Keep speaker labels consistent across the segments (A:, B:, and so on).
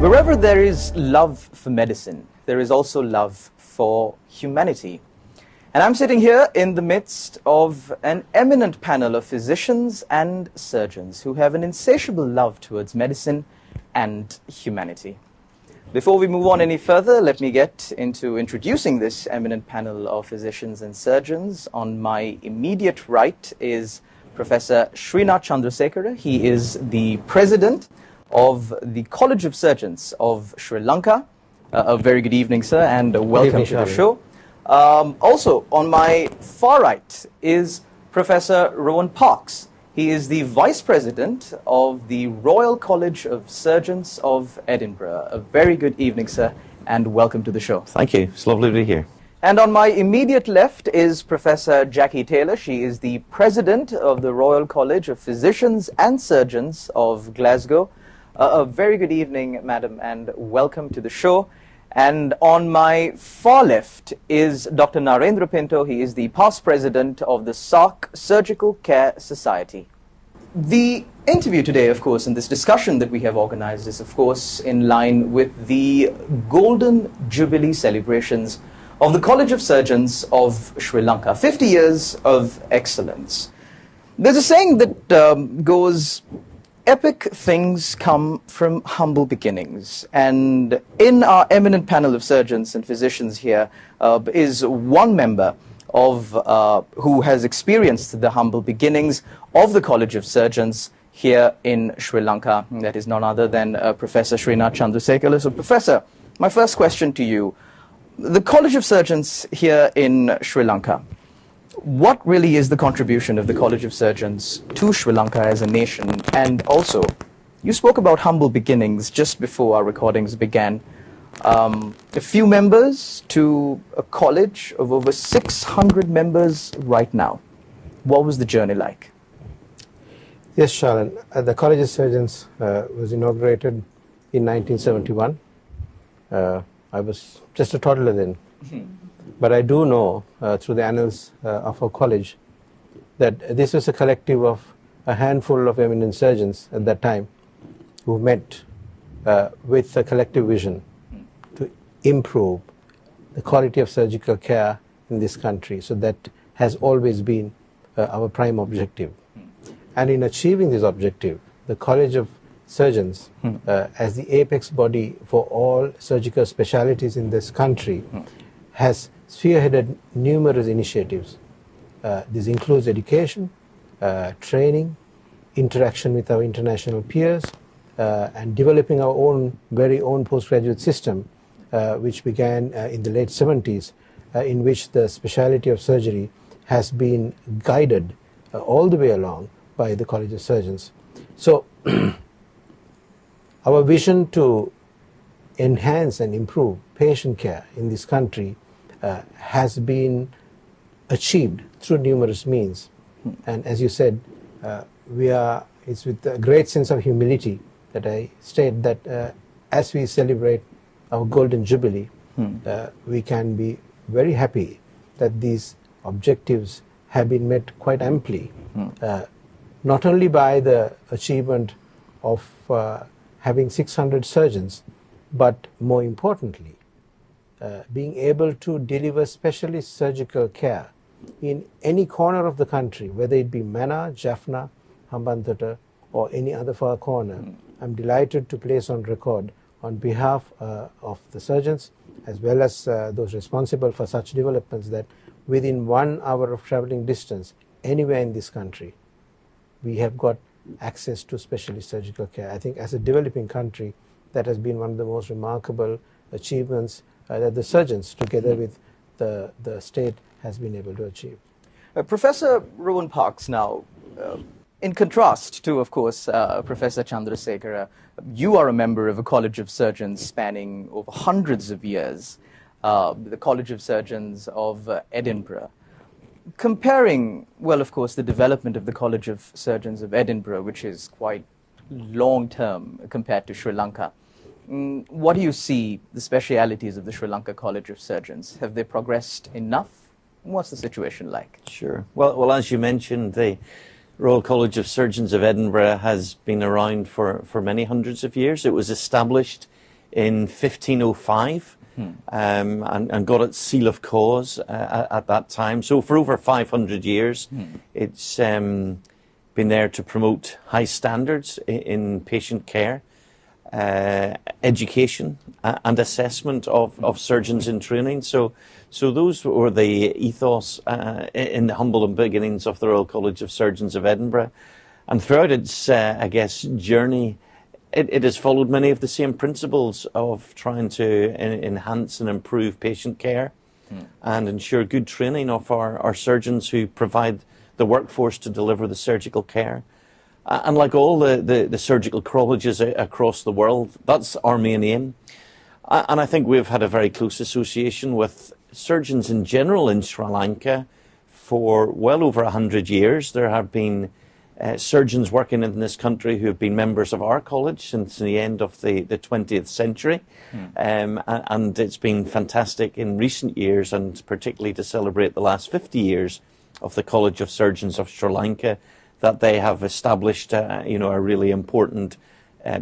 A: Wherever there is love for medicine, there is also love for humanity. And I'm sitting here in the midst of an eminent panel of physicians and surgeons who have an insatiable love towards medicine and humanity. Before we move on any further, let me get into introducing this eminent panel of physicians and surgeons. On my immediate right is Professor Srinath Chandrasekara. He is the president of the College of Surgeons of Sri Lanka. A very good evening, sir, and welcome to the show. Also, on my far right is Professor Rowan Parkes. He is the Vice President of the Royal College of Surgeons of Edinburgh. A very good evening, sir, and welcome to the show.
B: Thank you. It's lovely to be here.
A: And on my immediate left is Professor Jackie Taylor. She is the President of the Royal College of Physicians and Surgeons of Glasgow. A very good evening, madam, and welcome to the show. And on my far left is Dr. Narendra Pinto. He is the past president of the SARC Surgical Care Society. The interview today, of course, and this discussion that we have organized is, of course, in line with the Golden Jubilee celebrations of the College of Surgeons of Sri Lanka. 50 years of excellence. There's a saying that goes, epic things come from humble beginnings. And in our eminent panel of surgeons and physicians here is one member of who has experienced the humble beginnings of the College of Surgeons here in Sri Lanka. That is none other than Professor Srinath Chandrasekara. So, Professor, my first question to you. The College of Surgeons here in Sri Lanka, what really is the contribution of the College of Surgeons to Sri Lanka as a nation? And also, you spoke about humble beginnings just before our recordings began. A few members to a college of over 600 members right now. What was the journey like?
C: Yes, Sharon. The College of Surgeons was inaugurated in 1971. I was just a toddler then. But I do know through the annals of our college that this was a collective of a handful of eminent surgeons at that time who met with a collective vision to improve the quality of surgical care in this country. So that has always been our prime objective. And in achieving this objective, the College of Surgeons, as the apex body for all surgical specialties in this country, has spearheaded numerous initiatives. This includes education, training, interaction with our international peers, and developing our own very own postgraduate system, which began in the late 70s, in which the specialty of surgery has been guided all the way along by the College of Surgeons. So our vision to enhance and improve patient care in this country has been achieved through numerous means. And as you said, it's with a great sense of humility that I state that as we celebrate our Golden Jubilee, we can be very happy that these objectives have been met quite amply, not only by the achievement of having 600 surgeons, but more importantly, being able to deliver specialist surgical care in any corner of the country, whether it be Mana, Jaffna, Hambantota, or any other far corner. I'm delighted to place on record on behalf of the surgeons as well as those responsible for such developments that within 1 hour of traveling distance anywhere in this country, we have got access to specialist surgical care. I think as a developing country, that has been one of the most remarkable achievements that the surgeons, together with the state, has been able to achieve.
A: Professor Rowan Parkes, now, in contrast to, of course, Professor Chandrasekara, you are a member of a College of Surgeons spanning over hundreds of years, the College of Surgeons of Edinburgh. Comparing, well, of course, the development of the College of Surgeons of Edinburgh, which is quite long-term compared to Sri Lanka, what do you see the specialities of the Sri Lanka College of Surgeons? Have they progressed enough? What's the situation like?
B: Sure. Well, as you mentioned, the Royal College of Surgeons of Edinburgh has been around for many hundreds of years. It was established in 1505 and got its seal of cause at that time. So for over 500 years, it's been there to promote high standards in patient care, education and assessment of surgeons in training. So those were the ethos in the humble beginnings of the Royal College of Surgeons of Edinburgh. And throughout its, I guess, journey, it has followed many of the same principles of trying to enhance and improve patient care and ensure good training of our surgeons who provide the workforce to deliver the surgical care. And like all the surgical colleges across the world, that's our main aim. And I think we've had a very close association with surgeons in general in Sri Lanka for well over 100 years. There have been surgeons working in this country who have been members of our college since the end of the 20th century. And it's been fantastic in recent years, and particularly to celebrate the last 50 years of the College of Surgeons of Sri Lanka, that they have established a really important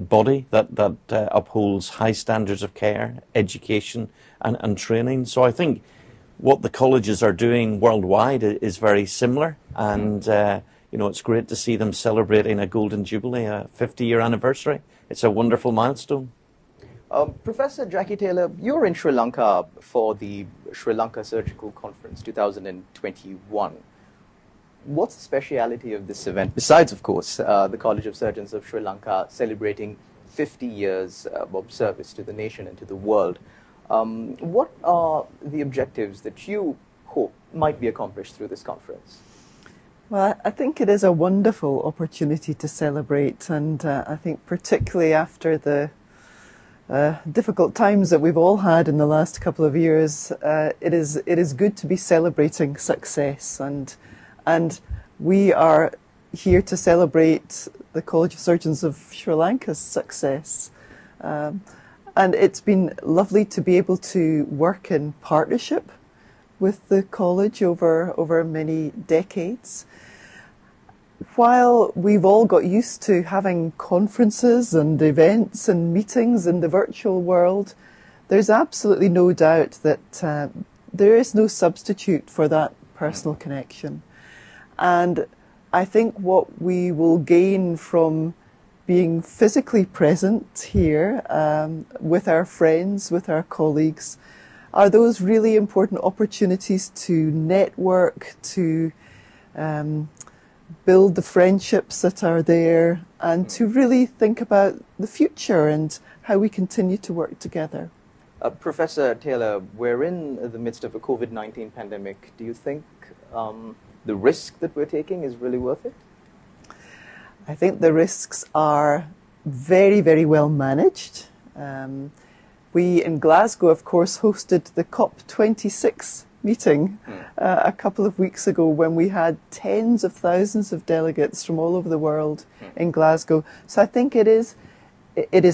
B: body that upholds high standards of care, education and training. So I think what the colleges are doing worldwide is very similar, and it's great to see them celebrating a Golden Jubilee, a 50-year anniversary. It's a wonderful milestone.
A: Professor Jackie Taylor, you're in Sri Lanka for the Sri Lanka Surgical Conference 2021. What's the speciality of this event, besides, of course, the College of Surgeons of Sri Lanka celebrating 50 years of service to the nation and to the world? What are the objectives that you hope might be accomplished through this conference?
D: Well, I think it is a wonderful opportunity to celebrate, and I think particularly after the difficult times that we've all had in the last couple of years, it is good to be celebrating success, and we are here to celebrate the College of Surgeons of Sri Lanka's success. And it's been lovely to be able to work in partnership with the college over many decades. While we've all got used to having conferences and events and meetings in the virtual world, there's absolutely no doubt that there is no substitute for that personal connection. And I think what we will gain from being physically present here with our friends, with our colleagues, are those really important opportunities to network, to build the friendships that are there, and to really think about the future and how we continue to work together.
A: Professor Taylor, we're in the midst of a COVID-19 pandemic. Do you think the risk that we're taking is really worth it?
D: I think the risks are very, very well managed. We in Glasgow, of course, hosted the COP26 meeting a couple of weeks ago, when we had tens of thousands of delegates from all over the world in Glasgow. So I think it is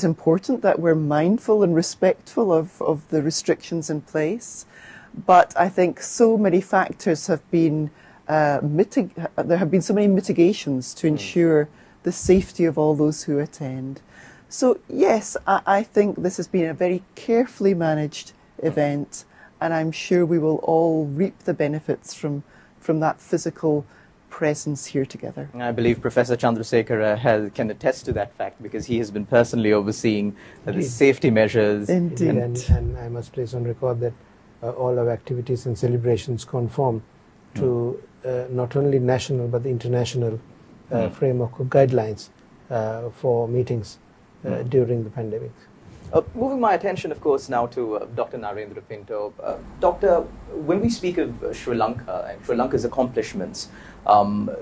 D: important that we're mindful and respectful of the restrictions in place. But I think so many factors have been there have been so many mitigations to ensure the safety of all those who attend. So yes, I think this has been a very carefully managed event, and I'm sure we will all reap the benefits from that physical presence here together.
A: I believe Professor Chandrasekhar can attest to that fact, because he has been personally overseeing the safety measures.
D: Indeed.
C: And I must place on record that all our activities and celebrations conform to not only national but the international framework of guidelines for meetings during the pandemic.
A: Moving my attention, of course, now to Dr. Narendra Pinto. Doctor, when we speak of Sri Lanka and Sri Lanka's accomplishments,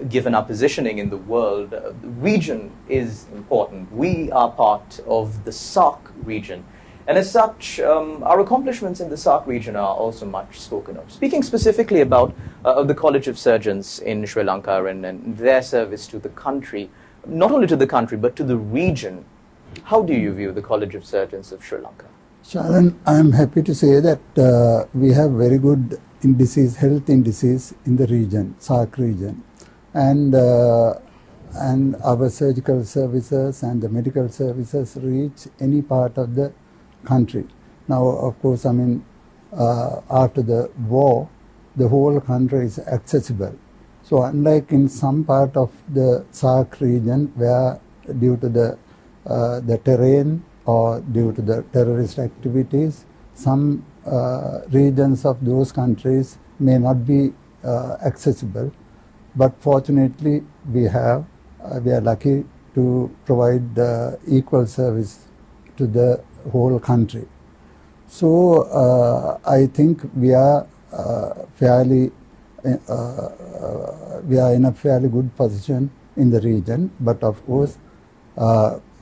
A: given our positioning in the world, the region is important. We are part of the SARC region. And as such, our accomplishments in the SARC region are also much spoken of. Speaking specifically about the College of Surgeons in Sri Lanka and their service to the country, not only to the country, but to the region, how do you view the College of Surgeons of Sri Lanka?
E: Sharan, I am happy to say that we have very good health indices in the region, SARC region. And our surgical services and the medical services reach any part of the country. Now, of course, I mean, after the war, the whole country is accessible. So unlike in some part of the SARC region where due to the terrain or due to the terrorist activities, some regions of those countries may not be accessible. But fortunately, we are lucky to provide equal service to the whole country. So I think we are in a fairly good position in the region. But of course,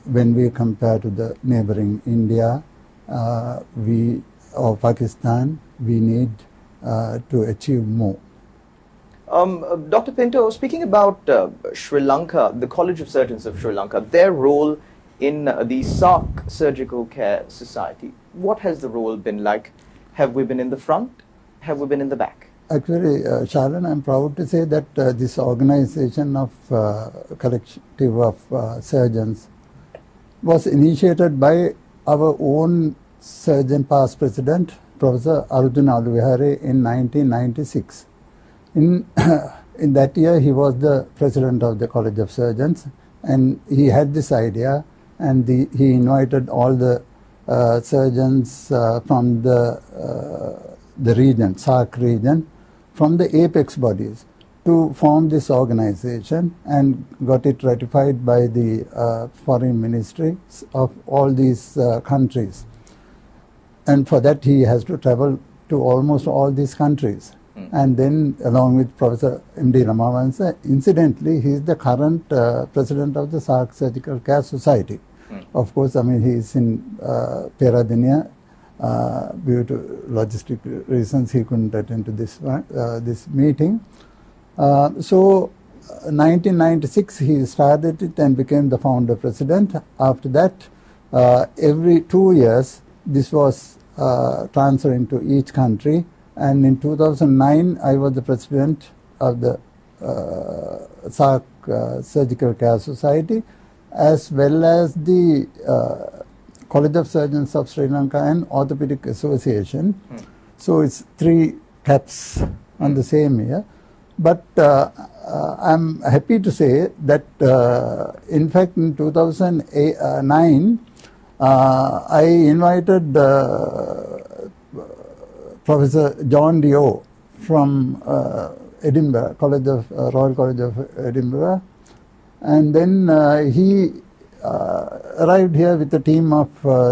E: when we compare to the neighboring India, or Pakistan, we need to achieve more.
A: Dr. Pinto, speaking about Sri Lanka, the College of Surgeons of Sri Lanka, their role in the SARC Surgical Care Society, what has the role been like? Have we been in the front? Have we been in the back?
E: Actually, Sharon, I'm proud to say that this organization of collective of surgeons was initiated by our own surgeon past president, Professor Arjuna Aluvihare, in 1996. In that year, he was the president of the College of Surgeons, and he had this idea, and he invited all the surgeons from the region, SARC region, from the apex bodies to form this organization, and got it ratified by the foreign ministries of all these countries. And for that, he has to travel to almost all these countries. And then, along with Professor M.D. Ramavansa, incidentally, he is the current president of the SARC Surgical Care Society. Of course, I mean, he is in Peradeniya. Due to logistic reasons, he couldn't attend to this meeting. So, 1996, he started it and became the founder president. After that, every 2 years, this was transferred into each country. And in 2009, I was the president of the SARC Surgical Care Society, as well as the College of Surgeons of Sri Lanka and Orthopedic Association. So it's 3 caps on the same year. But I'm happy to say that, in fact, in 2009, I invited Professor John Dio from Edinburgh, Royal College of Edinburgh, and then he arrived here with a team of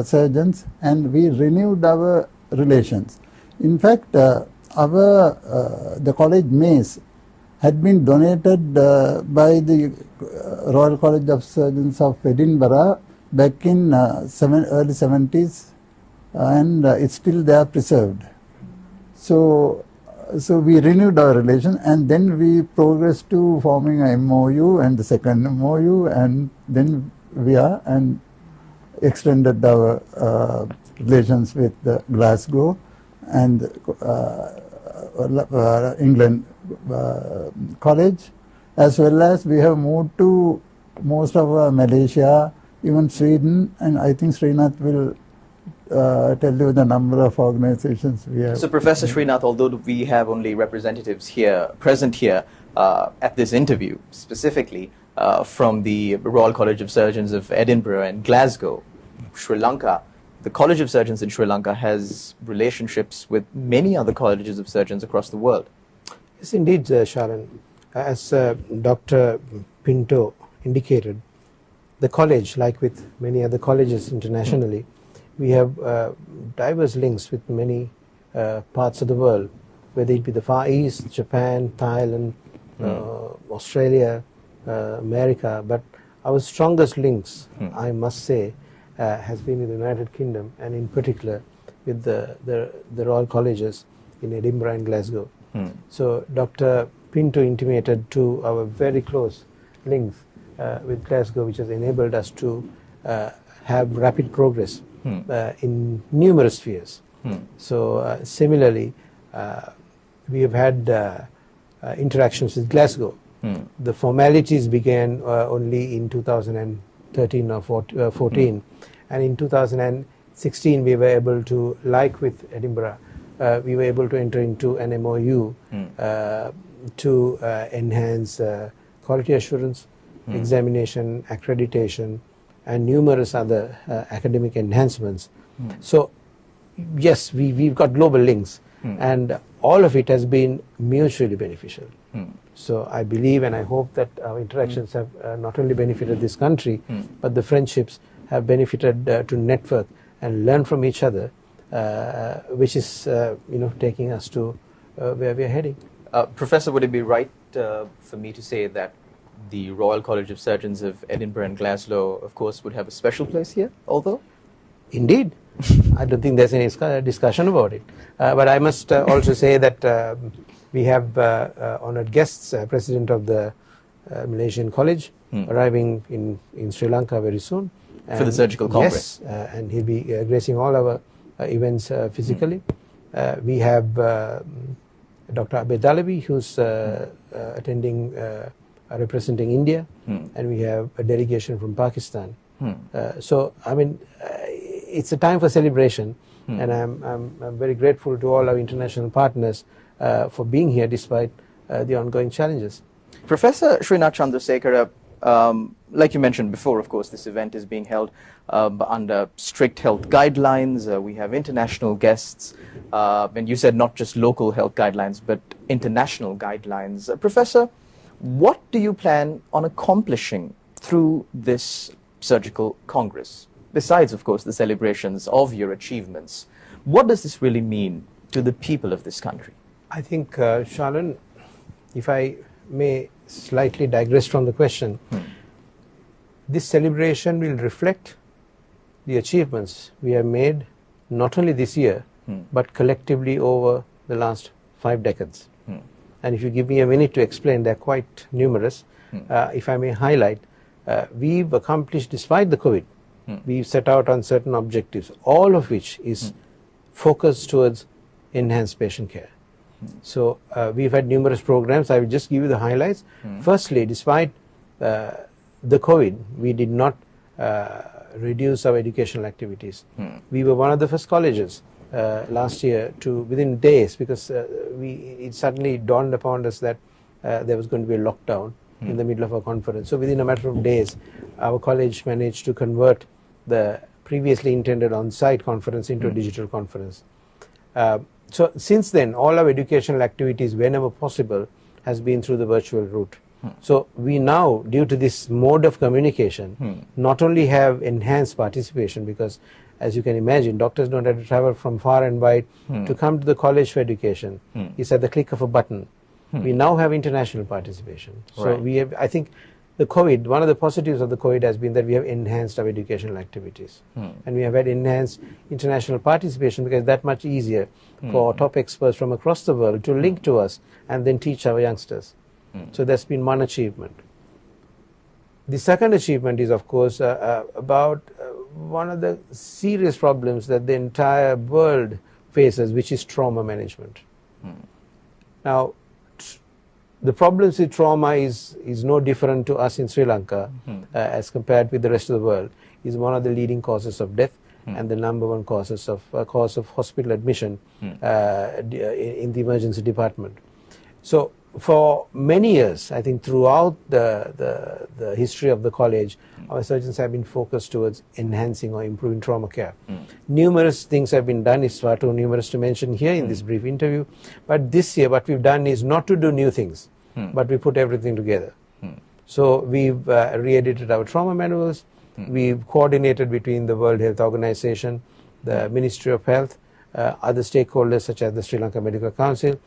E: surgeons, and we renewed our relations. In fact, the college mace had been donated by the Royal College of Surgeons of Edinburgh back in early 70s, and it's still there preserved. So we renewed our relation, and then we progressed to forming a MOU and the second MOU, and then we are and extended our relations with Glasgow and England College, as well as we have moved to most of Malaysia, even Sweden, and I think Srinath will tell you the number of organizations we have.
A: So, Professor Srinath, although we have only representatives here, present here at this interview, specifically from the Royal College of Surgeons of Edinburgh and Glasgow, Sri Lanka, the College of Surgeons in Sri Lanka has relationships with many other colleges of surgeons across the world.
C: Yes, indeed, Sharon. As Dr. Pinto indicated, the college, like with many other colleges internationally, we have diverse links with many parts of the world, whether it be the Far East, Japan, Thailand, Australia, America. But our strongest links, I must say, has been in the United Kingdom, and in particular with the Royal Colleges in Edinburgh and Glasgow. So Dr. Pinto intimated to our very close links with Glasgow, which has enabled us to have rapid progress in numerous spheres. So similarly, we have had interactions with Glasgow. The formalities began only in 2013 or 14, and in 2018 2016 we were able to, like with Edinburgh, we were able to enter into an MOU to enhance quality assurance, examination, accreditation, and numerous other academic enhancements. So yes, we've got global links, and all of it has been mutually beneficial. So I believe and I hope that our interactions have not only benefited this country, but the friendships have benefited to network and learn from each other, which is taking us to where we are heading.
A: Professor, would it be right for me to say that the Royal College of Surgeons of Edinburgh and Glasgow, of course, would have a special place here, although?
C: Indeed. I don't think there's any discussion about it. But I must also say that we have honored guests, President of the Malaysian College, arriving in Sri Lanka very soon.
A: For the surgical congress.
C: Yes, and he'll be gracing all our events physically. We have Dr. Abed Dalabi, who's attending, representing India, and we have a delegation from Pakistan. So, I mean, it's a time for celebration, and I'm very grateful to all our international partners for being here despite the ongoing challenges.
A: Professor Srinath Chandrasekhara, like you mentioned before, of course, this event is being held under strict health guidelines. We have international guests, and you said not just local health guidelines, but international guidelines. Professor, what do you plan on accomplishing through this surgical congress? Besides, of course, the celebrations of your achievements, what does this really mean to the people of this country?
C: I think, Shalan, if I may slightly digress from the question, this celebration will reflect the achievements we have made not only this year, but collectively over the last 5 decades. And if you give me a minute to explain, they're quite numerous. If I may highlight, we've accomplished, despite the COVID, we've set out on certain objectives, all of which is focused towards enhanced patient care. So we've had numerous programs. I will just give you the highlights. Firstly, despite the COVID, we did not reduce our educational activities. We were one of the first colleges last year to, within days, because it suddenly dawned upon us that there was going to be a lockdown in the middle of our conference. So within a matter of days, our college managed to convert the previously intended on-site conference into a digital conference. So since then, all our educational activities, whenever possible, has been through the virtual route. So we now, due to this mode of communication, not only have enhanced participation, because as you can imagine, doctors don't have to travel from far and wide to come to the college for education. It's at the click of a button. We now have international participation. So we have, I think, the COVID, one of the positives of the COVID has been that we have enhanced our educational activities. And we have had enhanced international participation, because it's that much easier for top experts from across the world to link to us and then teach our youngsters. So that's been one achievement. The second achievement is, of course, about one of the serious problems that the entire world faces, which is trauma management. Now, the problems with trauma is no different to us in Sri Lanka as compared with the rest of the world. Is one of the leading causes of death and the number one cause of hospital admission in the emergency department. So for many years, I think throughout the history of the college, our surgeons have been focused towards enhancing or improving trauma care. Numerous things have been done. It's far too numerous to mention here in this brief interview. But this year, what we've done is not to do new things, but we put everything together. So we've re-edited our trauma manuals. We've coordinated between the World Health Organization, the Ministry of Health, other stakeholders such as the Sri Lanka Medical Council,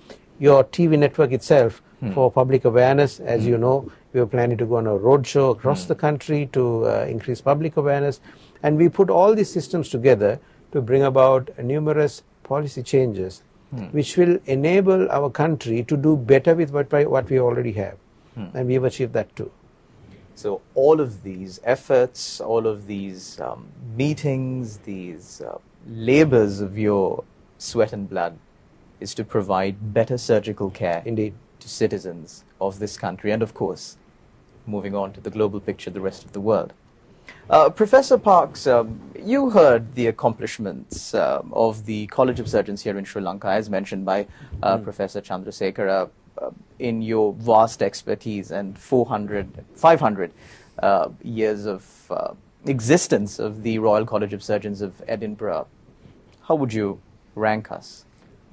C: your TV network itself for public awareness. As you know, we were planning to go on a roadshow across the country to increase public awareness. And we put all these systems together to bring about numerous policy changes which will enable our country to do better with what we already have. And we've achieved that too.
A: So all of these efforts, all of these meetings, these labors of your sweat and blood is to provide better surgical care
C: Indeed.
A: to citizens of this country and, of course, moving on to the global picture, the rest of the world. Professor Parks, you heard the accomplishments of the College of Surgeons here in Sri Lanka, as mentioned by Professor Chandrasekhara, in your vast expertise and 500 years of existence of the Royal College of Surgeons of Edinburgh. How would you rank us?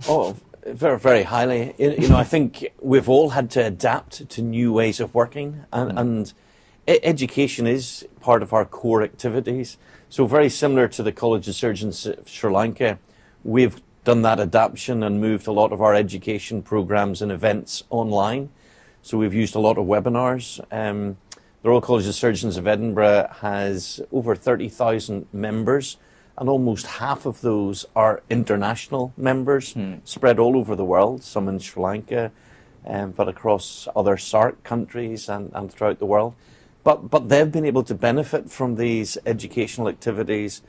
B: Oh, very, very highly. I think we've all had to adapt to new ways of working, and education is part of our core activities. So very similar to the College of Surgeons of Sri Lanka, we've done that adaptation and moved a lot of our education programs and events online. So we've used a lot of webinars. The Royal College of Surgeons of Edinburgh has over 30,000 members, and almost half of those are international members, spread all over the world, some in Sri Lanka, but across other SARC countries and throughout the world. But they've been able to benefit from these educational activities,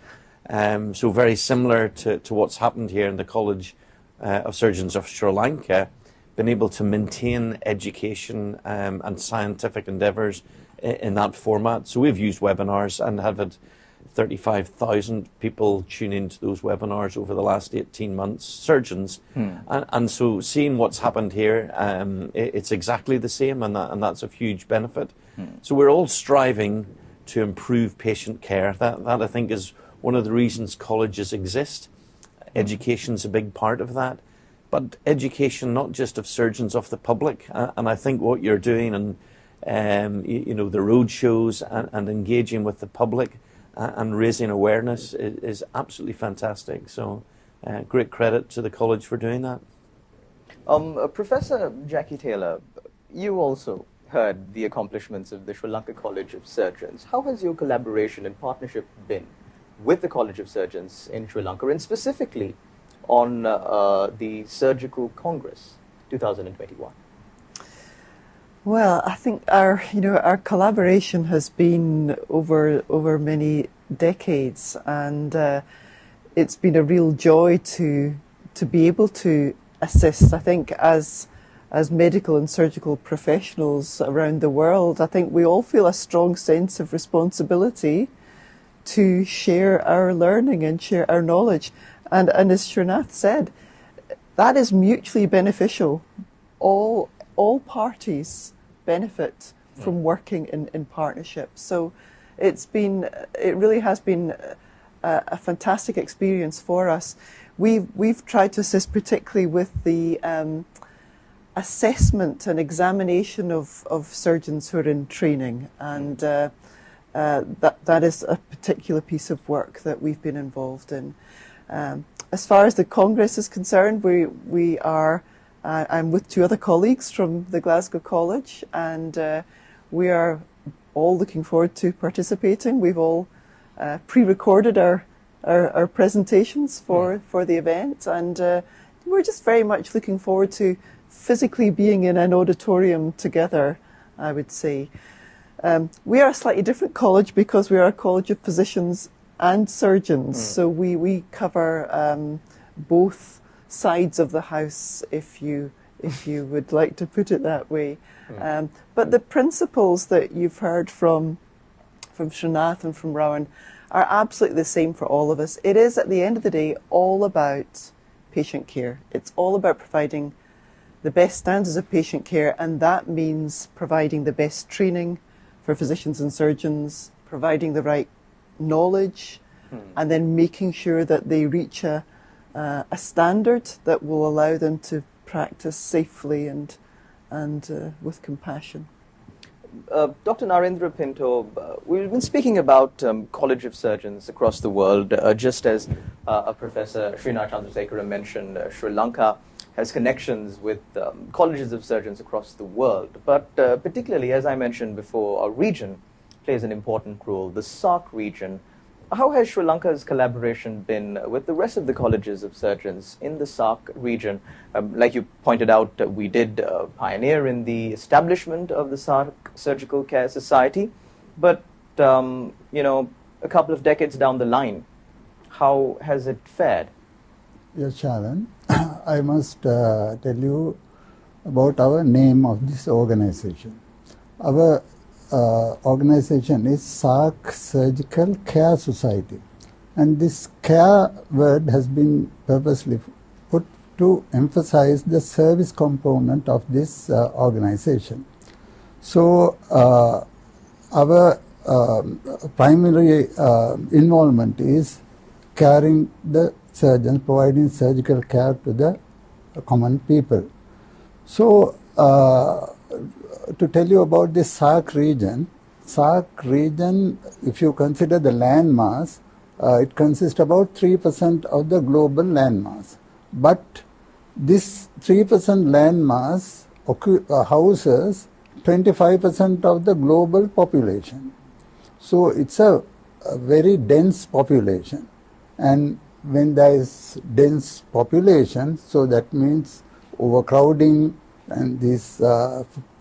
B: so very similar to what's happened here in the College of Surgeons of Sri Lanka, been able to maintain education and scientific endeavours in that format. So we've used webinars and have had 35,000 people tune into those webinars over the last 18 months, surgeons. And so seeing what's happened here, it's exactly the same, and that's a huge benefit. So we're all striving to improve patient care. That I think is one of the reasons colleges exist. Education's a big part of that. But education not just of surgeons, of the public. And I think what you're doing and the road shows and engaging with the public and raising awareness is absolutely fantastic. So great credit to the college for doing that.
A: Professor Jackie Taylor, you also heard the accomplishments of the Sri Lanka College of Surgeons. How has your collaboration and partnership been with the College of Surgeons in Sri Lanka, and specifically on the Surgical Congress 2021?
D: Well, I think our collaboration has been over many decades, and it's been a real joy to be able to assist. I think as medical and surgical professionals around the world, I think we all feel a strong sense of responsibility to share our learning and share our knowledge. And as Srinath said, that is mutually beneficial. All parties benefit from working in partnership. So it really has been a fantastic experience for us. We've tried to assist particularly with the assessment and examination of surgeons who are in training, and that is a particular piece of work that we've been involved in. As far as the Congress is concerned, we are. I'm with two other colleagues from the Glasgow College, and we are all looking forward to participating. We've all pre-recorded our presentations for the event, and we're just very much looking forward to physically being in an auditorium together, I would say. We are a slightly different college because we are a college of physicians and surgeons, so we cover both sides of the house, if you would like to put it that way. But the principles that you've heard from Srinath and from Rowan are absolutely the same for all of us. It is, at the end of the day, all about patient care. It's all about providing the best standards of patient care, and that means providing the best training for physicians and surgeons, providing the right knowledge, and then making sure that they reach a standard that will allow them to practice safely and with compassion.
A: Dr. Narendra Pinto, we've been speaking about College of Surgeons across the world, just as Professor Srinath Chandrasekhara mentioned. Sri Lanka has connections with colleges of surgeons across the world, but particularly, as I mentioned before, our region plays an important role, the SARC region. How has Sri Lanka's collaboration been with the rest of the colleges of surgeons in the SARC region? Like you pointed out, we did pioneer in the establishment of the SARC Surgical Care Society, but a couple of decades down the line, how has it fared?
E: Yes, Sharon, I must tell you about our name of this organization. Our organization is SARC Surgical Care Society. And this care word has been purposely put to emphasize the service component of this organization. So our primary involvement is caring the surgeons, providing surgical care to the common people. So to tell you about this SARC region, if you consider the land mass, it consists about 3% of the global land mass. But this 3% land mass houses 25% of the global population. So it's a very dense population. And when there is dense population, so that means overcrowding and these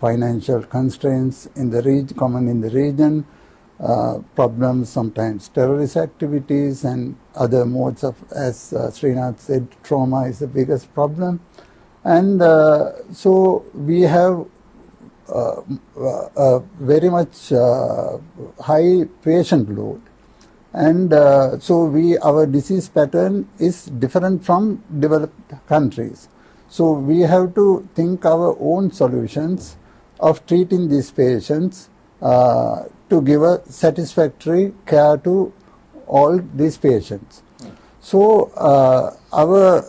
E: financial constraints in the common in the region, problems, sometimes terrorist activities and other modes of, as Srinath said, trauma is the biggest problem. And so we have very much high patient load. And so our disease pattern is different from developed countries. So we have to think our own solutions of treating these patients to give a satisfactory care to all these patients. So our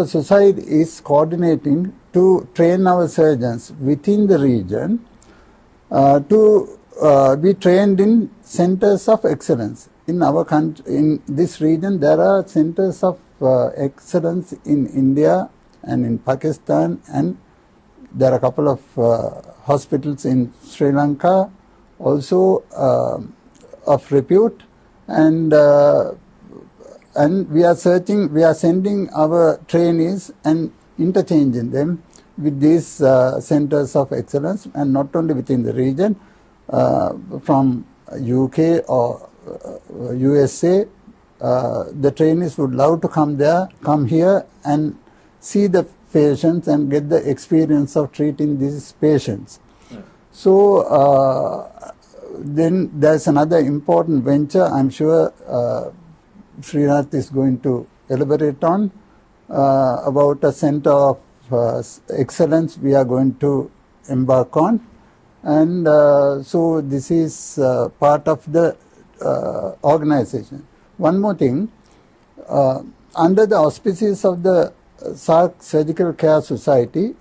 E: society is coordinating to train our surgeons within the region to be trained in centers of excellence. In our country, in this region, there are centers of excellence in India and in Pakistan, and there are a couple of hospitals in Sri Lanka also of repute, and we are sending our trainees and interchanging them with these centers of excellence, and not only within the region, from UK or USA, the trainees would love to come here and see the patients and get the experience of treating these patients. So then there's another important venture I'm sure Srinath is going to elaborate on about a center of excellence we are going to embark on. And so this is part of the organization. One more thing, under the auspices of the SARC Surgical Care Society,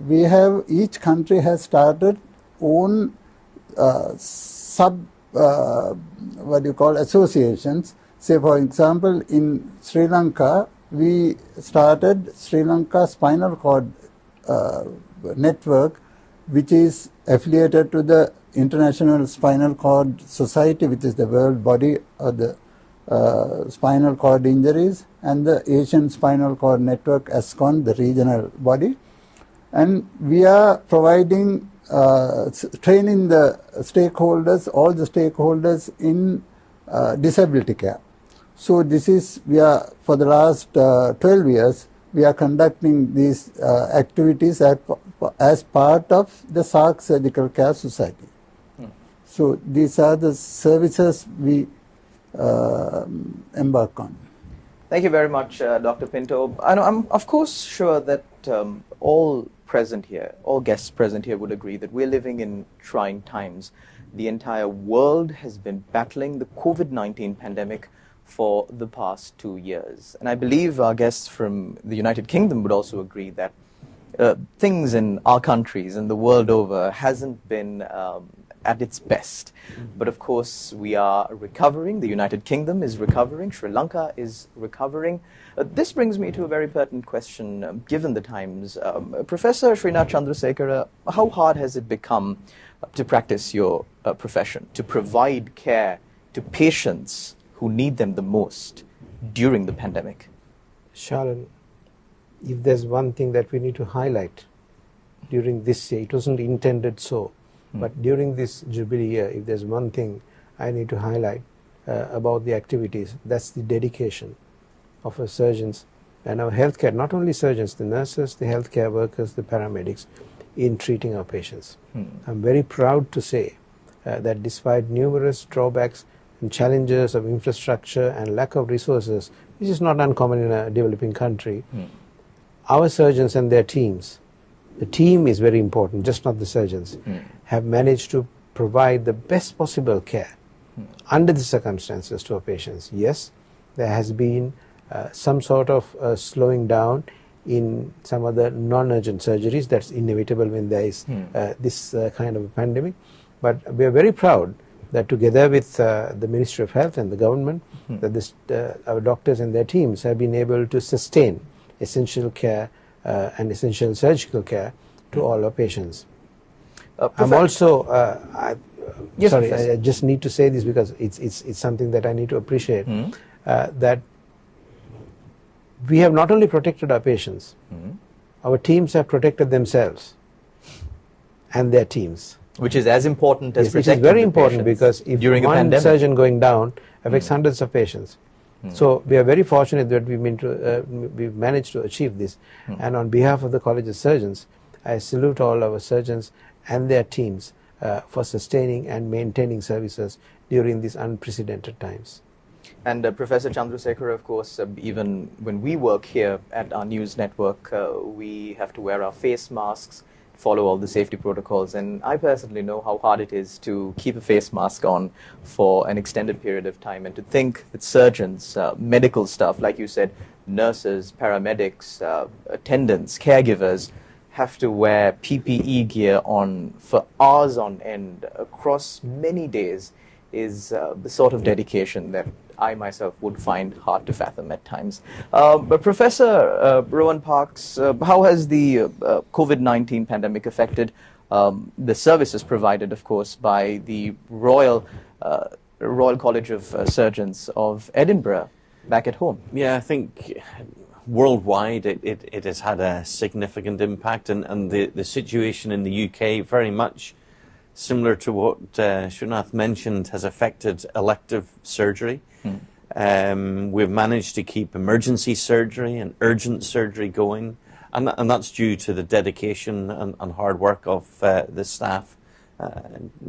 E: each country has started own associations. Say for example, in Sri Lanka, we started Sri Lanka Spinal Cord Network, which is affiliated to the International Spinal Cord Society, which is the world body of the spinal cord injuries, and the Asian Spinal Cord Network, ASCON, the regional body. And we are providing, training the stakeholders, all the stakeholders in disability care. So this is, for the last 12 years, we are conducting these activities as part of the SARC Surgical Care Society. So these are the services we embark on.
A: Thank you very much, Dr. Pinto. I'm of course sure that all guests present here would agree that we're living in trying times. The entire world has been battling the COVID-19 pandemic for the past 2 years. And I believe our guests from the United Kingdom would also agree that things in our countries and the world over hasn't been at its best. But of course, we are recovering. The United Kingdom is recovering. Sri Lanka is recovering. This brings me to a very pertinent question, given the times. Professor Srinath Chandrasekhara, how hard has it become to practice your profession, to provide care to patients who need them the most during the pandemic?
C: Sharon, if there's one thing that we need to highlight during this year, it wasn't intended so, but during this Jubilee year, if there's one thing I need to highlight about the activities, that's the dedication of our surgeons and our healthcare, not only surgeons, the nurses, the healthcare workers, the paramedics. in treating our patients. I'm very proud to say that despite numerous drawbacks and challenges of infrastructure and lack of resources, which is not uncommon in a developing country, our surgeons and their teams, the team is very important, just not the surgeons, have managed to provide the best possible care under the circumstances to our patients. Yes, there has been some sort of slowing down in some of the non-urgent surgeries. That's inevitable when there is this kind of a pandemic. But we are very proud that together with the Ministry of Health and the government, that our doctors and their teams have been able to sustain essential care and essential surgical care to all our patients. I'm also,
A: Yes,
C: sorry,
A: Professor.
C: I just need to say this because it's something that I need to appreciate, that we have not only protected our patients, our teams have protected themselves and their teams.
A: Which is as important as
C: Yes, which is
A: protecting
C: very
A: the
C: important
A: patients
C: because if
A: during a
C: one
A: pandemic.
C: surgeon going down affects hundreds of patients. So we are very fortunate that we've managed to achieve this. And on behalf of the College of Surgeons, I salute all our surgeons and their teams for sustaining and maintaining services during these unprecedented times.
A: And Professor Chandrasekhar, of course, even when we work here at our news network, we have to wear our face masks, follow all the safety protocols, and I personally know how hard it is to keep a face mask on for an extended period of time, and to think that surgeons, medical staff, like you said, nurses, paramedics, attendants, caregivers, have to wear PPE gear on for hours on end across many days is the sort of dedication that I myself would find hard to fathom at times. But Professor Rowan Parks, how has the COVID-19 pandemic affected the services provided, of course, by the Royal College of Surgeons of Edinburgh back at home?
B: Yeah, I think worldwide it has had a significant impact, and the situation in the UK, very much similar to what Srinath mentioned, has affected elective surgery. We've managed to keep emergency surgery and urgent surgery going, and that's due to the dedication and hard work of the staff,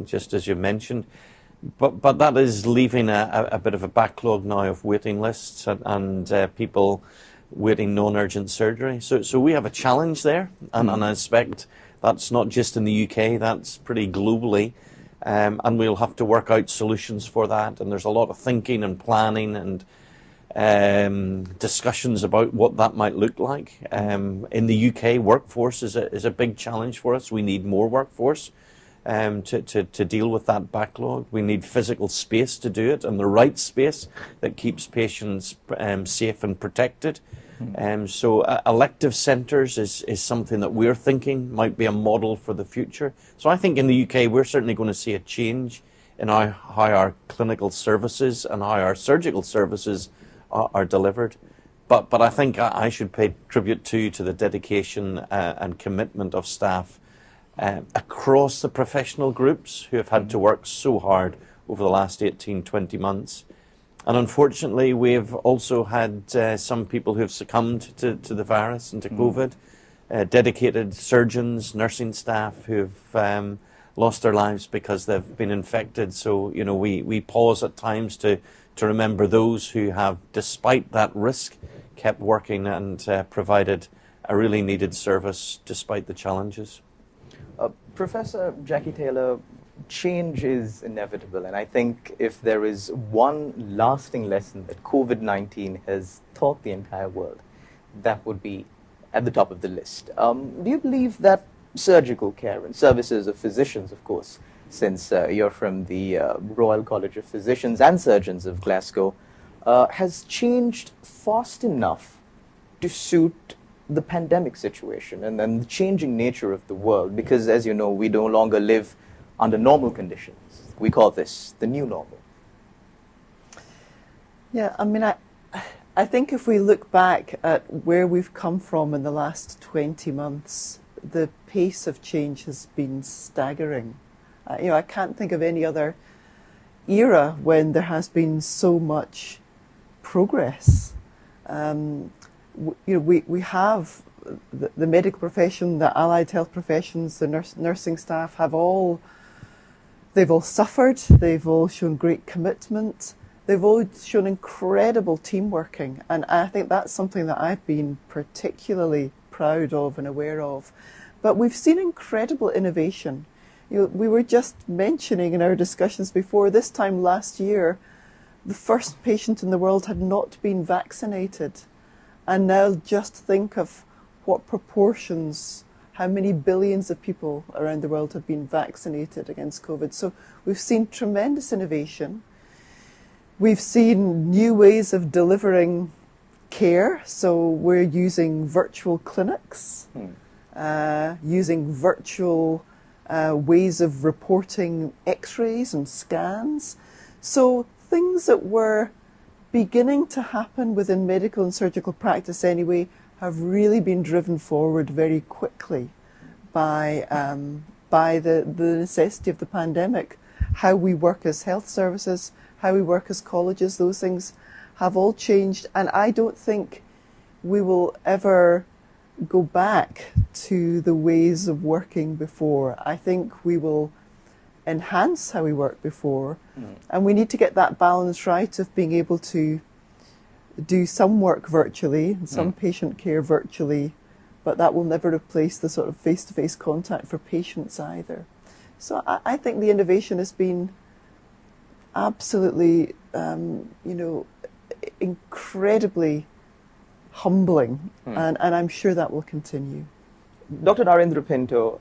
B: just as you mentioned. But that is leaving a bit of a backlog now of waiting lists and people waiting non-urgent surgery. So we have a challenge there, and I expect that's not just in the UK, that's pretty globally. And we'll have to work out solutions for that. And there's a lot of thinking and planning and discussions about what that might look like. In the UK, workforce is a big challenge for us. We need more workforce to deal with that backlog. We need physical space to do it, and the right space that keeps patients safe and protected. So elective centres is something that we're thinking might be a model for the future. So I think in the UK we're certainly going to see a change in how our clinical services and how our surgical services are delivered. But I think I should pay tribute to the dedication and commitment of staff across the professional groups who have had to work so hard over the last 18-20 months. And unfortunately, we've also had some people who have succumbed to the virus and to COVID, dedicated surgeons, nursing staff who've lost their lives because they've been infected. So, you know, we pause at times to remember those who have, despite that risk, kept working and provided a really needed service despite the challenges.
A: Professor Jackie Taylor, change is inevitable, and I think if there is one lasting lesson that COVID-19 has taught the entire world, that would be at the top of the list. Do you believe that surgical care and services of physicians, of course, since you're from the Royal College of Physicians and Surgeons of Glasgow, has changed fast enough to suit the pandemic situation and then the changing nature of the world? Because, as you know, we no longer live under normal conditions. We call this the new normal.
D: Yeah, I mean, I think if we look back at where we've come from in the last 20 months, the pace of change has been staggering. You know, I can't think of any other era when there has been so much progress. You know, we have the medical profession, the allied health professions, the nursing staff they've all suffered, they've all shown great commitment, they've all shown incredible team working, and I think that's something that I've been particularly proud of and aware of. But we've seen incredible innovation. We were just mentioning in our discussions before, this time last year, the first patient in the world had not been vaccinated. And now just think of what proportions, how many billions of people around the world have been vaccinated against COVID. So we've seen tremendous innovation. We've seen new ways of delivering care. So we're using virtual clinics, using virtual ways of reporting x-rays and scans. So things that were beginning to happen within medical and surgical practice anyway have really been driven forward very quickly by the necessity of the pandemic. How we work as health services, how we work as colleges, those things have all changed, and I don't think we will ever go back to the ways of working before. I think we will enhance how we worked before, and we need to get that balance right of being able to do some work virtually and some patient care virtually, but that will never replace the sort of face-to-face contact for patients either. So I think the innovation has been absolutely, incredibly humbling, and I'm sure that will continue.
A: Dr. Narendra Pinto,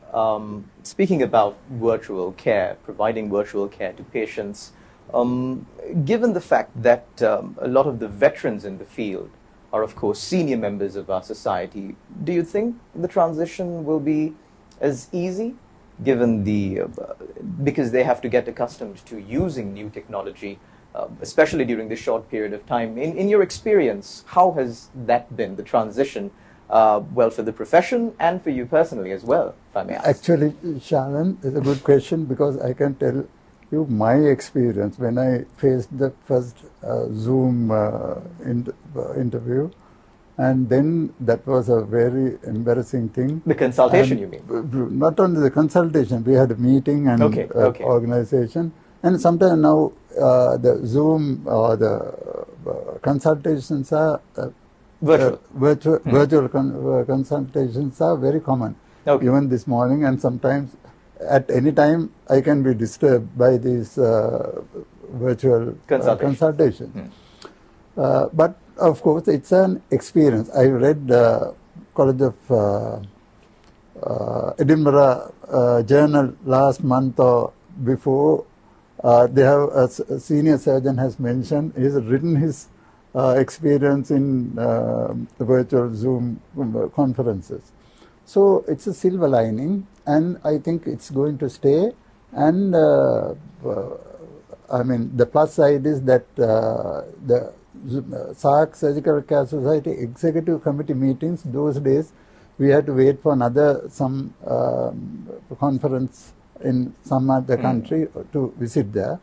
A: speaking about virtual care, providing virtual care to patients, given the fact that a lot of the veterans in the field are, of course, senior members of our society, do you think the transition will be as easy, given because they have to get accustomed to using new technology, especially during this short period of time? In your experience, how has that been, the transition? Well, for the profession and for you personally as well, if I may ask.
E: Actually, Shannon, it's a good question, because I can tell you my experience when I faced the first Zoom interview, and then that was a very embarrassing thing.
A: The consultation,
E: and
A: you mean?
E: Not only the consultation, we had a meeting and organization, and sometimes now the Zoom or the consultations are virtual consultations are very common. Even this morning, and sometimes at any time I can be disturbed by these virtual consultations. But of course, it's an experience. I read College of Edinburgh journal last month or before. They have a senior surgeon has mentioned, he's written his experience in virtual Zoom conferences. So it's a silver lining, and I think it's going to stay. And I mean, the plus side is that the SARC Surgical Care Society Executive Committee meetings, those days we had to wait for some conference in some other country to visit there.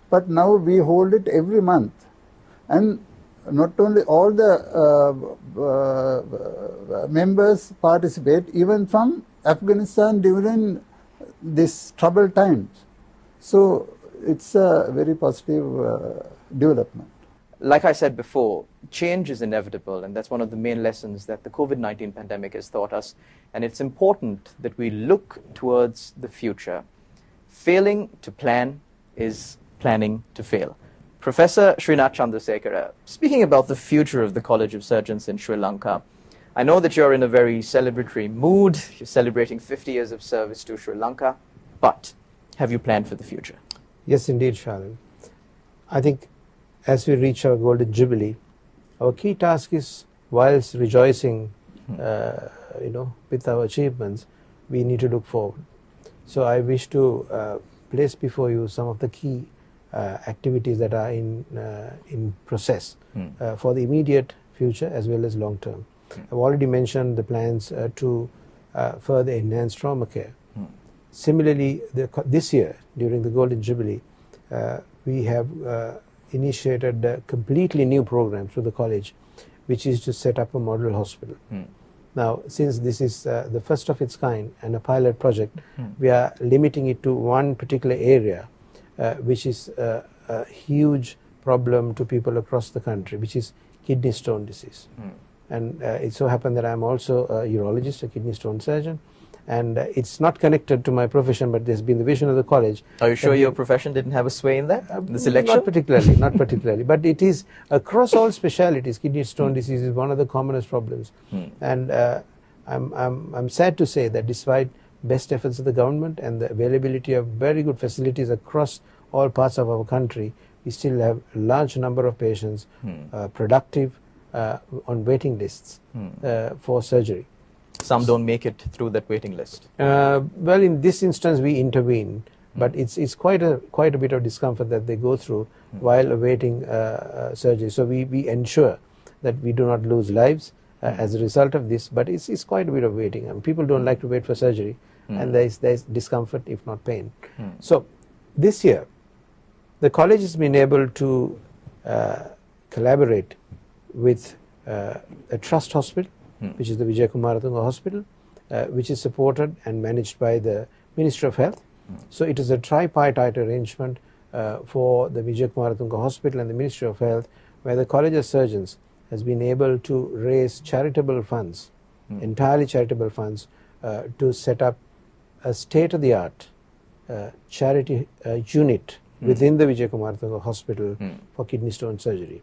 E: But now we hold it every month. And not only all the members participate, even from Afghanistan during these troubled times. So it's a very positive development.
A: Like I said before, change is inevitable, and that's one of the main lessons that the COVID-19 pandemic has taught us. And it's important that we look towards the future. Failing to plan is planning to fail. Professor Srinath Chandrasekara, speaking about the future of the College of Surgeons in Sri Lanka, I know that you're in a very celebratory mood. You're celebrating 50 years of service to Sri Lanka, but have you planned for the future?
C: Yes, indeed, Sharon. I think as we reach our golden jubilee, our key task is, whilst rejoicing, with our achievements, we need to look forward. So I wish to place before you some of the key activities that are in process for the immediate future as well as long term. I've already mentioned the plans to further enhance trauma care. Similarly, this year, during the Golden Jubilee, we have initiated a completely new program through the college, which is to set up a model hospital. Now, since this is the first of its kind and a pilot project, we are limiting it to one particular area, which is a huge problem to people across the country, which is kidney stone disease. And it so happened that I'm also a urologist, a kidney stone surgeon, and it's not connected to my profession, but there's been the vision of the college.
A: Are you sure your profession didn't have a sway in that, the selection?
C: Not particularly, not particularly, but it is across all specialities. Kidney stone disease is one of the commonest problems, and I'm sad to say that despite best efforts of the government and the availability of very good facilities across all parts of our country, we still have a large number of patients productive on waiting lists for surgery.
A: Some don't make it through that waiting list.
C: Well, in this instance, we intervene, but it's quite a bit of discomfort that they go through while awaiting surgery. So we ensure that we do not lose lives as a result of this, but it's quite a bit of waiting. And people don't like to wait for surgery, and there's discomfort, if not pain. So this year, the college has been able to collaborate with a trust hospital, which is the Vijay Kumaratunga Hospital, which is supported and managed by the Ministry of Health. So it is a tripartite arrangement for the Vijay Kumaratunga Hospital and the Ministry of Health, where the College of Surgeons has been able to raise charitable funds, entirely charitable funds, to set up a state-of-the-art charity unit within the Vijay Kumaratunga Hospital for kidney stone surgery.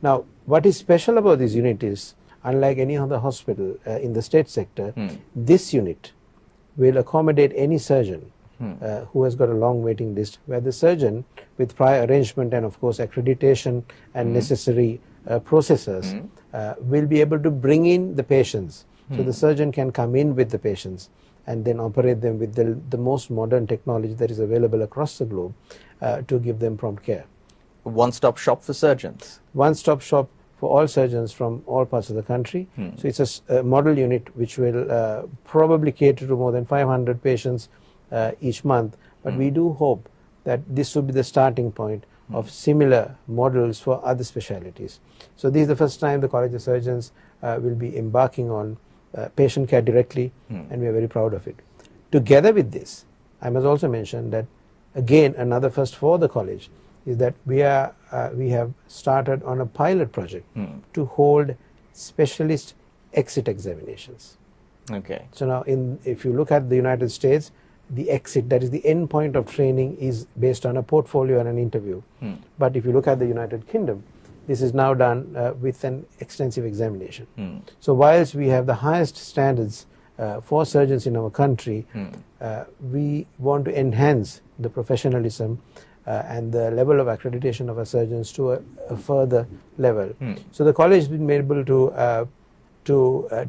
C: Now, what is special about this unit is, unlike any other hospital in the state sector, this unit will accommodate any surgeon who has got a long waiting list, where the surgeon, with prior arrangement and of course accreditation and necessary processes, will be able to bring in the patients. So the surgeon can come in with the patients and then operate them with the most modern technology that is available across the globe to give them prompt care.
A: One-stop shop for surgeons.
C: One-stop shop for all surgeons from all parts of the country. So it's a model unit which will probably cater to more than 500 patients each month. But we do hope that this will be the starting point of similar models for other specialities. So this is the first time the College of Surgeons will be embarking on patient care directly, and we are very proud of it. Together with this, I must also mention that, again, another first for the college is that we have started on a pilot project to hold specialist exit examinations.
A: Okay.
C: So now, if you look at the United States, the exit, that is the end point of training, is based on a portfolio and an interview. But if you look at the United Kingdom, this is now done with an extensive examination. So whilst we have the highest standards for surgeons in our country, we want to enhance the professionalism and the level of accreditation of our surgeons to a further level. So the college has been able to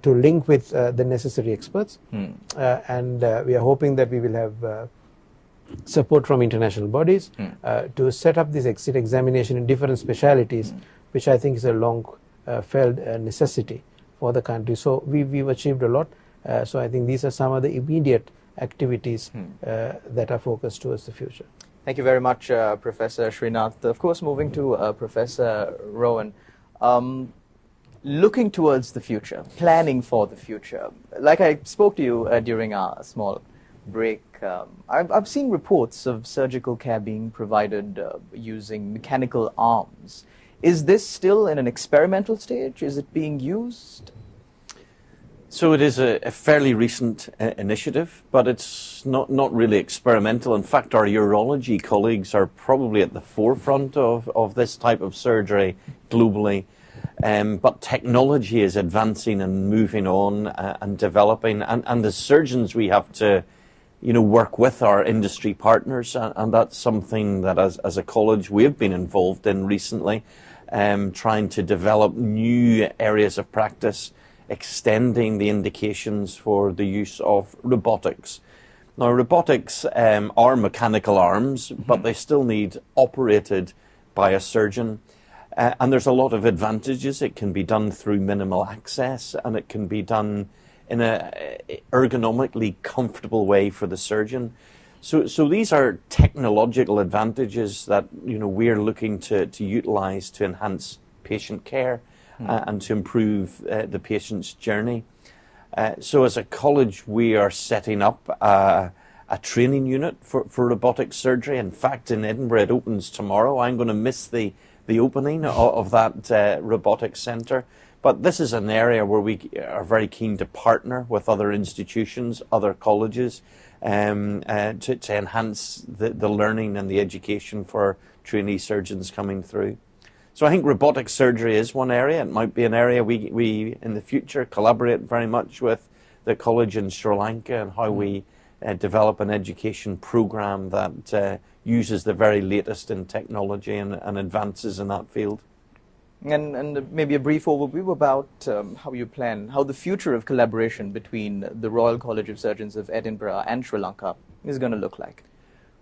C: link with the necessary experts, and we are hoping that we will have support from international bodies to set up this exit examination in different specialities, which I think is a long felt necessity for the country. So we've achieved a lot. So I think these are some of the immediate activities that are focused towards the future.
A: Thank you very much, Professor Srinath. Of course, moving to Professor Rowan, looking towards the future, planning for the future. Like I spoke to you during our small break, I've seen reports of surgical care being provided using mechanical arms. Is this still in an experimental stage? Is it being used?
B: So it is a fairly recent initiative, but it's not really experimental. In fact, our urology colleagues are probably at the forefront of this type of surgery globally. But technology is advancing and moving on and developing, and as surgeons we have to work with our industry partners, and that's something that as a college we've been involved in recently, trying to develop new areas of practice, extending the indications for the use of robotics. Now, robotics are mechanical arms, but they still need operated by a surgeon. And there's a lot of advantages. It can be done through minimal access, and it can be done in a ergonomically comfortable way for the surgeon. So these are technological advantages that we're looking to utilize to enhance patient care and to improve the patient's journey. So as a college, we are setting up a training unit for robotic surgery. In fact, in Edinburgh, it opens tomorrow. I'm going to miss the opening of that robotics centre. But this is an area where we are very keen to partner with other institutions, other colleges, to enhance the learning and the education for trainee surgeons coming through. So I think robotic surgery is one area. It might be an area we in the future collaborate very much with the college in Sri Lanka and how we develop an education program that uses the very latest in technology and advances in that field.
A: And maybe a brief overview about how the future of collaboration between the Royal College of Surgeons of Edinburgh and Sri Lanka is going to look like.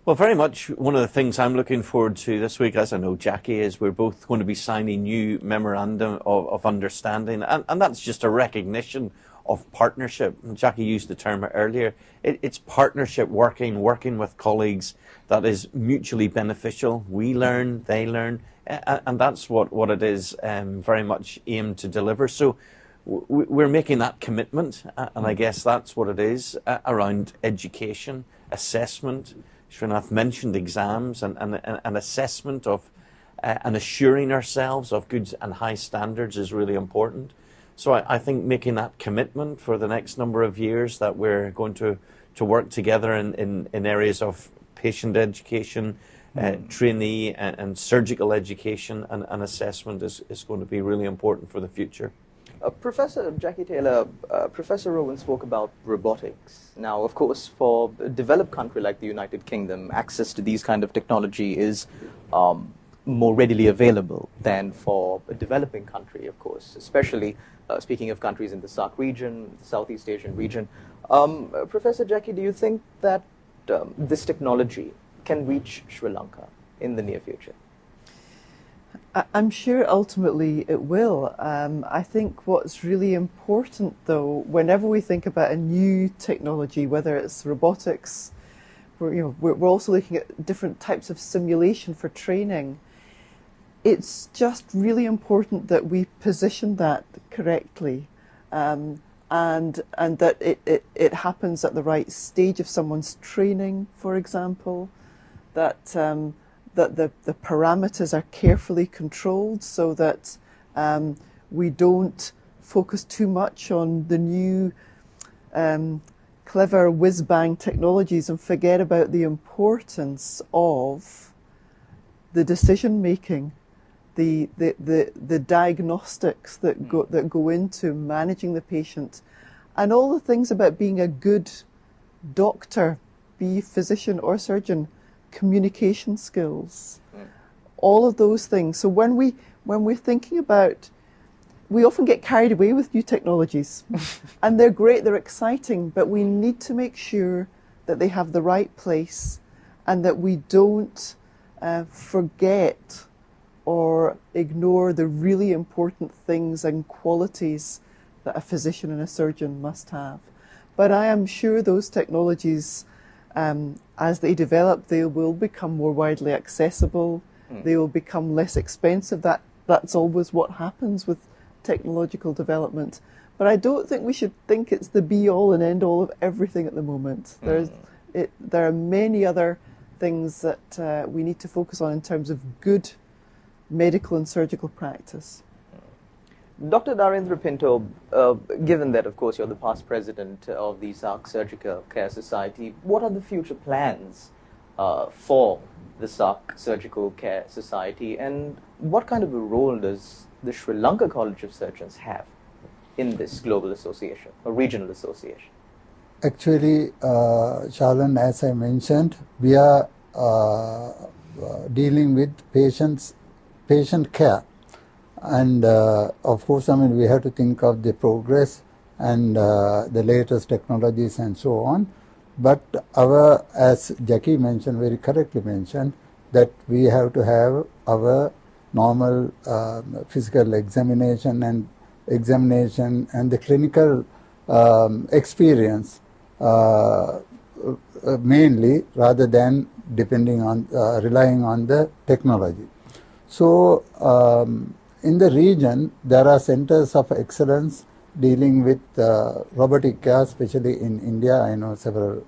B: Well, very much one of the things I'm looking forward to this week, as I know Jackie is, we're both going to be signing new memorandum of understanding, and that's just a recognition of partnership. Jackie used the term earlier. It's partnership, working with colleagues that is mutually beneficial. We learn, they learn, and that's what it is very much aimed to deliver. So we're making that commitment, and I guess that's what it is around education, assessment. Srinath mentioned exams and assessment of and assuring ourselves of good and high standards is really important. So I think making that commitment for the next number of years that we're going to work together in areas of patient education, trainee and surgical education and assessment is going to be really important for the future.
A: Professor Jackie Taylor, Professor Rowan spoke about robotics. Now, of course, for a developed country like the United Kingdom, access to these kind of technology is more readily available than for a developing country, of course, especially speaking of countries in the SARC region, the Southeast Asian region. Professor Jackie, do you think that this technology can reach Sri Lanka in the near future?
D: I'm sure ultimately it will. I think what's really important, though, whenever we think about a new technology, whether it's robotics, we're also looking at different types of simulation for training. It's just really important that we position that correctly, and that it happens at the right stage of someone's training, for example, that the parameters are carefully controlled so that we don't focus too much on the new clever whiz-bang technologies and forget about the importance of the decision-making, the diagnostics that go into managing the patient, and all the things about being a good doctor, be physician or surgeon, communication skills, all of those things. So when we're thinking about, we often get carried away with new technologies, and they're great, they're exciting, but we need to make sure that they have the right place, and that we don't forget or ignore the really important things and qualities that a physician and a surgeon must have. But I am sure those technologies, as they develop, they will become more widely accessible. They will become less expensive. That's always what happens with technological development. But I don't think we should think it's the be-all and end-all of everything at the moment. There are many other things that we need to focus on in terms of good medical and surgical practice.
A: Dr. Narendra Pinto, given that, of course, you're the past president of the SARC Surgical Care Society, what are the future plans for the SARC Surgical Care Society, and what kind of a role does the Sri Lanka College of Surgeons have in this global association or regional association?
E: Actually, Shalan, as I mentioned, we are dealing with patient care. And of course, we have to think of the progress and the latest technologies and so on. But as Jackie mentioned, very correctly mentioned, that we have to have our normal physical examination and the clinical experience mainly, rather than relying on the technology. So in the region, there are centers of excellence dealing with robotic care, especially in India. I know several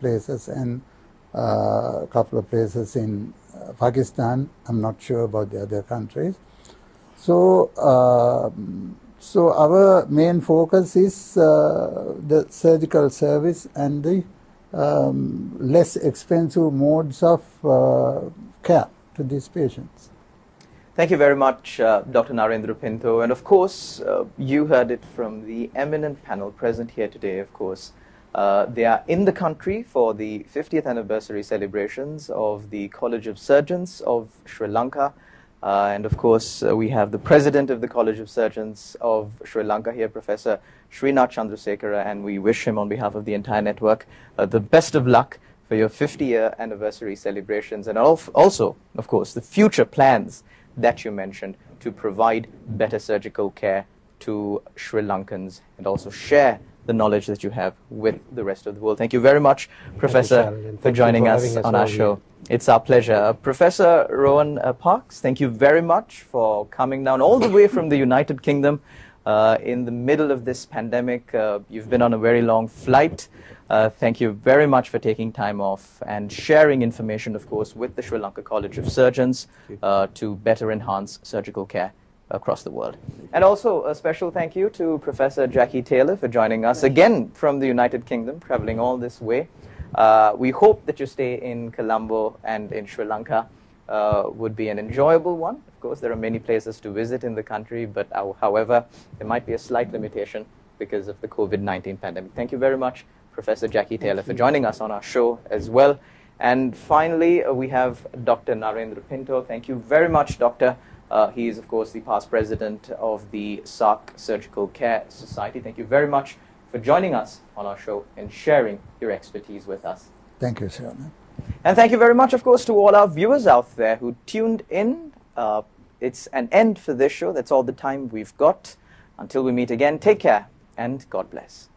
E: places and a couple of places in Pakistan. I'm not sure about the other countries. So, so our main focus is the surgical service and the less expensive modes of care to these patients.
A: Thank you very much, Dr. Narendra Pinto. And of course, you heard it from the eminent panel present here today, of course. They are in the country for the 50th anniversary celebrations of the College of Surgeons of Sri Lanka. And of course, we have the president of the College of Surgeons of Sri Lanka here, Professor Srinath Chandrasekara, and we wish him on behalf of the entire network the best of luck for your 50-year anniversary celebrations, and also, of course, the future plans that you mentioned to provide better surgical care to Sri Lankans and also share the knowledge that you have with the rest of the world. Thank you very much, Professor, for joining us on our show. It's our pleasure. Professor Rowan Parks, thank you very much for coming down all the way from the United Kingdom in the middle of this pandemic. You've been on a very long flight. Thank you very much for taking time off and sharing information, of course, with the Sri Lanka College of Surgeons to better enhance surgical care across the world. And also a special thank you to Professor Jackie Taylor for joining us again from the United Kingdom, traveling all this way. We hope that your stay in Colombo and in Sri Lanka would be an enjoyable one. Of course, there are many places to visit in the country, but however, there might be a slight limitation because of the COVID-19 pandemic. Thank you very much, Professor Jackie Taylor, for joining us on our show as well. And finally, we have Dr. Narendra Pinto. Thank you very much, Doctor. He is, of course, the past president of the SARC Surgical Care Society. Thank you very much for joining us on our show and sharing your expertise with us.
E: Thank you, Sharman.
A: And thank you very much, of course, to all our viewers out there who tuned in. It's an end for this show. That's all the time we've got. Until we meet again, take care and God bless.